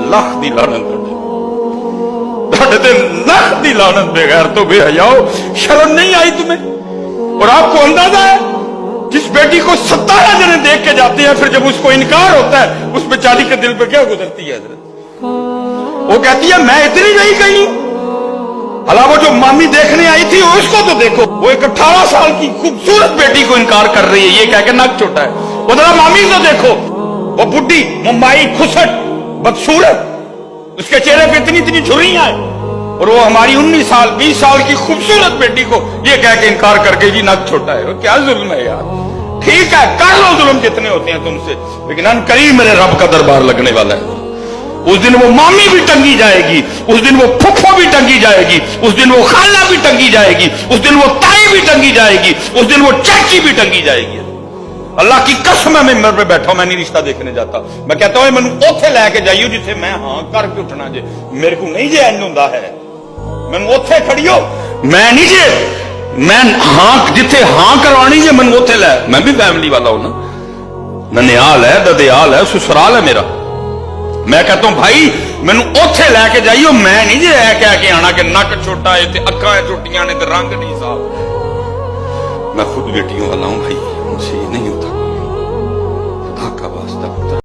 लख दी लानत लख दी लानत, बगैर तो बेहयाओ, शर्म नहीं आई तुम्हें? और आपको अंदाजा है जिस बेटी को 17 जने देख के जाते हैं, फिर जब उसको इनकार होता है उस बेचारी के दिल पे क्या गुजरती है हजरत? वो कहती है मैं इतनी नहीं गई, अला वो जो मामी देखने आई थी उसको तो देखो, वो एक 18 साल की खूबसूरत बेटी को इनकार कर रही है ये कह के नाक छोटा है। वो जरा मामी तो देखो, वो बुढ़ी मुंबई खुसट बदसूरत, उसके चेहरे पे इतनी इतनी झुर्रियां हैं, और वो हमारी 19 साल 20 साल की खूबसूरत बेटी को ये कह के इनकार करके जी नाक छोटा है। क्या जुल्म है यार? ठीक है कर लो जुल्म जितने होते हैं तुमसे, लेकिन अनकरीब मेरे रब का दरबार लगने वाला है। उस दिन वो मामी भी टंगी जाएगी, उस दिन वो फुफ्फो भी टंगी जाएगी, उस दिन वो खाला भी टंगी जाएगी, उस दिन वो ताई भी टंगी जाएगी, उस दिन वो चाची भी टंगी जाएगी। अल्लाह की कसम है मैं मेरे पे बैठा मैं नहीं रिश्ता देखने जाता, मैं कहता हूं मैनू ओथे लैके जाइयो जिथे मैं हां करके उठना जे, मेरे को नहीं जे इंज हुंदा है, मैनू ओथे खड़ियो, मैं नहीं जे मैं हां जिथे हां करवानी जे मैनू ओथे लै, मैं भी फैमिली वाला हूं ना, ननिहाल है ददियाल है ससुराल है मेरा, मैं कहता हूं भाई मैनू ओथे लैके जाइयो, मैं नहीं जे कह के आना कि नक छोटा है ते अक्खां छोटियां ने ते रंग नहीं साफ। मैं खुद बेटियों वाला हूं भाई, मुझसे ये नहीं होता।